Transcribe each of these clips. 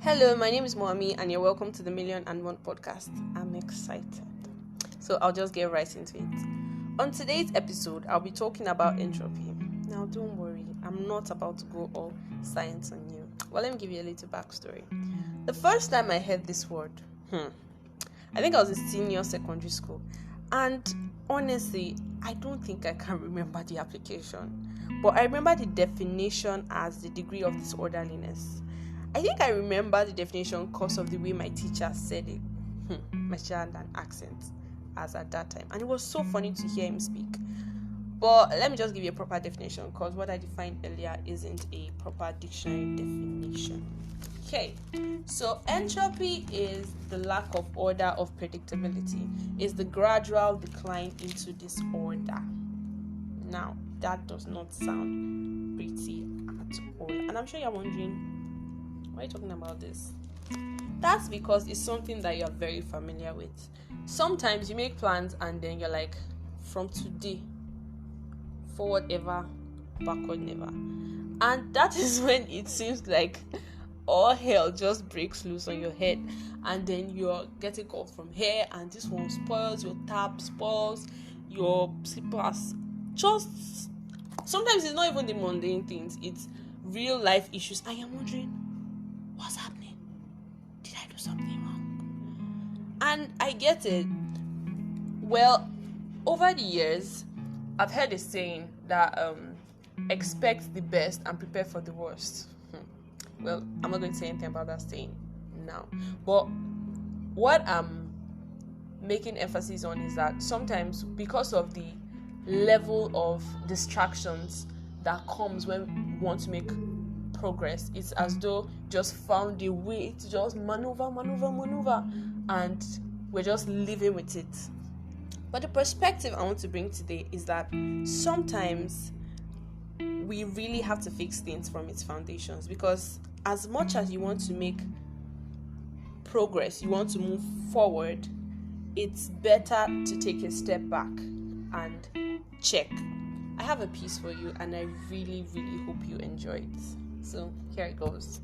Hello, my name is Mowa.mi and you're welcome to the Million and One podcast. I'm excited. So I'll just get right into it. On today's episode, I'll be talking about entropy. Now, don't worry, I'm not about to go all science on you. Well, let me give you a little backstory. The first time I heard this word, I think I was in senior secondary school. And honestly, I don't think I can remember the application. But I remember the definition as the degree of disorderliness. I think I remember the definition because of the way my teacher said it. My teacher had an accent as at that time. And it was so funny to hear him speak. But let me just give you a proper definition because what I defined earlier isn't a proper dictionary definition. Okay, so entropy is the lack of order of predictability. It's the gradual decline into disorder. Now, that does not sound pretty at all. And I'm sure you're wondering, why are you talking about this? That's because it's something that you're very familiar with. Sometimes you make plans and then you're like, from today, forward ever, backward never. And that is when it seems like all hell just breaks loose on your head. And then you're getting called from here and this one spoils, your tap spoils, your slippers. Just sometimes it's not even the mundane things, it's real life issues. I am wondering, what's happening? Did I do something wrong? And I get it. Well, over the years, I've heard a saying that expect the best and prepare for the worst. Well, I'm not going to say anything about that saying now. But what I'm making emphasis on is that sometimes because of the level of distractions that comes when we want to make progress, it's as though just found a way to just maneuver, and we're just living with it. But the perspective I want to bring today is that sometimes we really have to fix things from its foundations, because as much as you want to make progress, you want to move forward, it's better to take a step back and check. I have a piece for you and I really, really hope you enjoy it. So here it goes.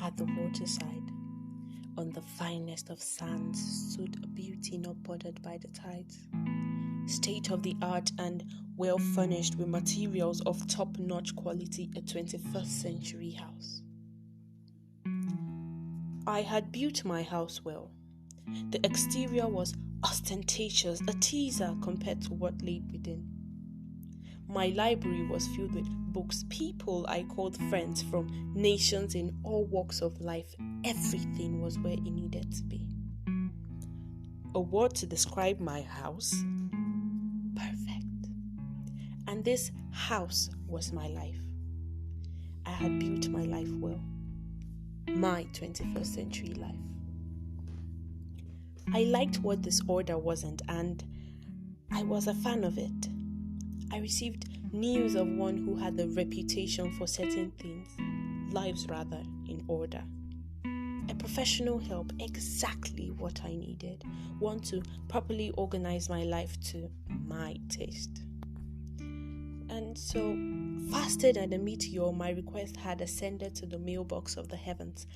At the waterside, on the finest of sands, stood a beauty not bothered by the tides. State of the art and well furnished with materials of top-notch quality, a 21st century house. I had built my house well. The exterior was ostentatious, a teaser compared to what lay within. My library was filled with books, people I called friends from nations in all walks of life. Everything was where it needed to be. A word to describe my house? Perfect. And this house was my life. I had built my life well. My 21st century life. I liked what disorder wasn't, and I was a fan of it. I received news of one who had a reputation for certain things, lives rather, in order. A professional help, exactly what I needed. One to properly organize my life to my taste. And so, faster than a meteor, my request had ascended to the mailbox of the heavens.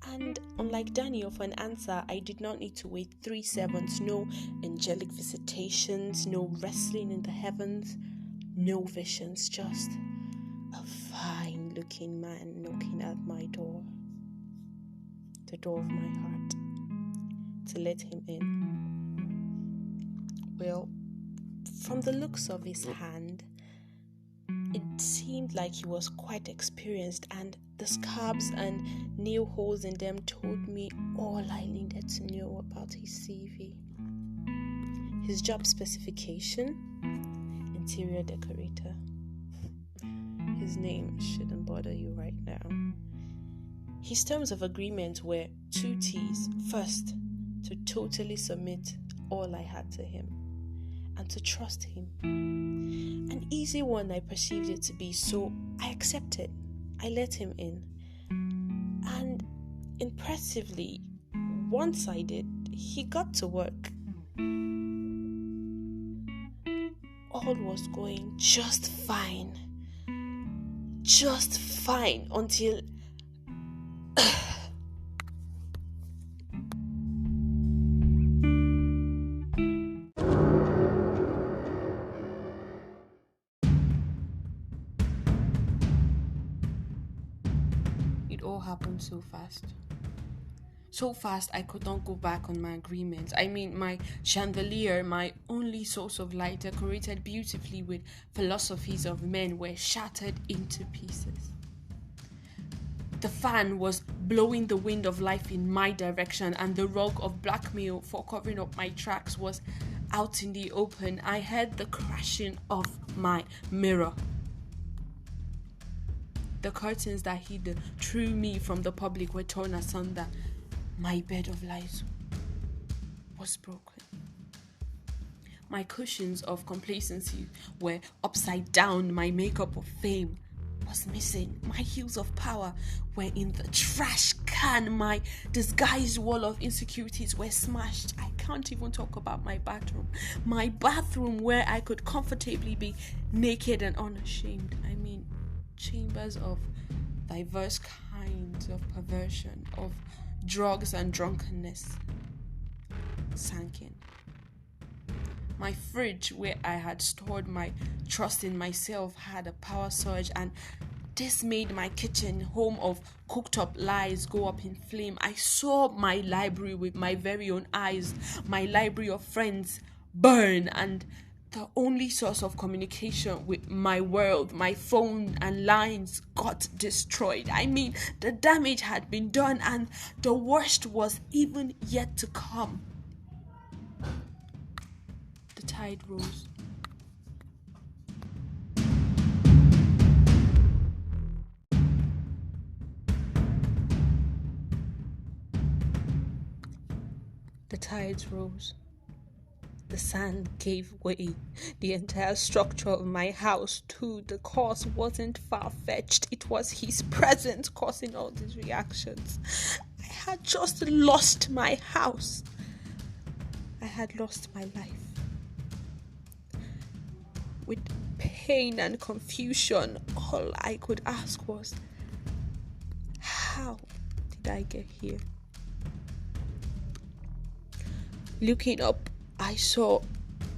And unlike Daniel, for an answer, I did not need to wait 3 7s, no angelic visitations, no wrestling in the heavens, no visions, just a fine-looking man knocking at my door, the door of my heart, to let him in. Well, from the looks of his hand, it seemed like he was quite experienced, and the scabs and nail holes in them told me all I needed to know about his CV. His job specification: interior decorator. His name shouldn't bother you right now. His terms of agreement were 2 T's. First, to totally submit all I had to him, and to trust him. An easy one I perceived it to be, so I accepted. I let him in. And impressively, once I did, he got to work. all was going just fine. Just fine until it all happened so fast. So fast I could not go back on my agreement. I mean, my chandelier, my only source of light, decorated beautifully with philosophies of men, were shattered into pieces. The fan was blowing the wind of life in my direction, and the rug of blackmail for covering up my tracks was out in the open. I heard the crashing of my mirror. The curtains that hid the true me from the public were torn asunder. My bed of lies was broken. My cushions of complacency were upside down. My makeup of fame was missing. My heels of power were in the trash can. My disguised wall of insecurities were smashed. I can't even talk about my bathroom. My bathroom where I could comfortably be naked and unashamed. I mean, chambers of diverse kinds of perversion, of drugs and drunkenness, sank in. My fridge, where I had stored my trust in myself, had a power surge, and this made my kitchen, home of cooked up lies, go up in flame. I saw my library with my very own eyes, my library of friends burn, and the only source of communication with my world, my phone and lines, got destroyed. I mean, the damage had been done, and the worst was even yet to come. The tide rose. The tides rose. The sand gave way. The entire structure of my house, too. The cause wasn't far-fetched. It was his presence causing all these reactions. I had just lost my house. I had lost my life. With pain and confusion, all I could ask was, how did I get here? Looking up, I saw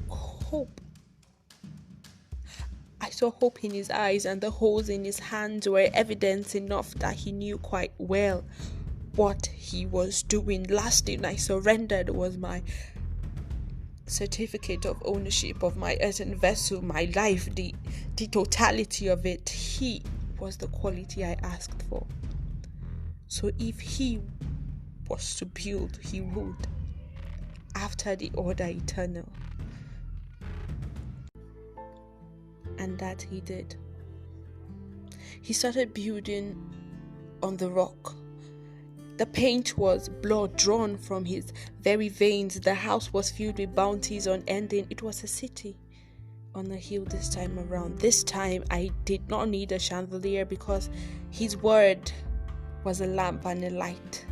hope. I saw hope in his eyes, and the holes in his hands were evidence enough that he knew quite well what he was doing. Last thing I surrendered was my certificate of ownership of my earthen vessel, my life, the totality of it. He was the quality I asked for. So if he was to build, he would, after the order eternal. And that he did. He started building on the rock. The paint was blood drawn from his very veins. The house was filled with bounties unending. It was a city on a hill this time around. This time I did not need a chandelier because his word was a lamp and a light.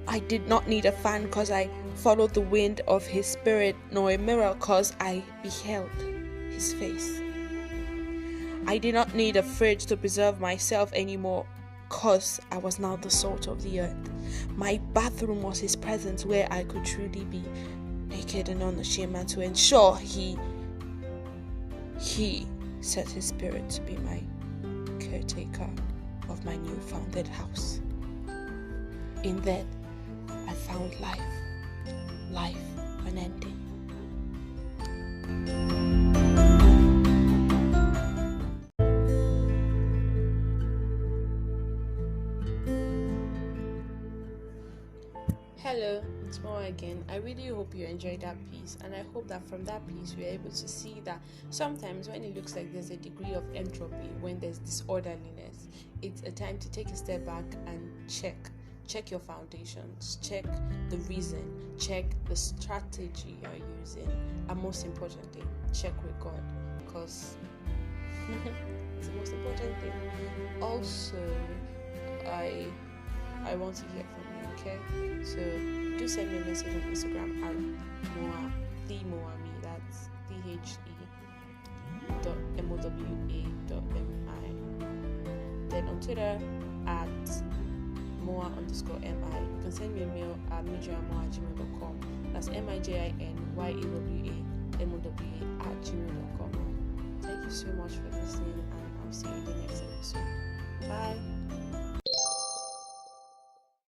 I did not need a fan because I followed the wind of his spirit, nor a mirror because I beheld his face. I did not need a fridge to preserve myself anymore because I was now the salt of the earth. My bathroom was his presence where I could truly be naked and unashamed, and to ensure he set his spirit to be my caretaker of my new founded house. In that I found life unending. Hello, it's Mowa again. I really hope you enjoyed that piece, and I hope that from that piece you're able to see that sometimes when it looks like there's a degree of entropy, when there's disorderliness, it's a time to take a step back and check your foundations, check the reason, check the strategy you're using, and most importantly, check with God, because it's the most important thing. Also, I want to hear from you, okay? So do send me a message on Instagram at Mowa.mi, that's then on Twitter at Mowa_mi. You can send me a mail at mijayamowa@gmail.com. That's mijayamowa@gmail.com. Thank you so much for listening, and I'll see you in the next episode. Bye.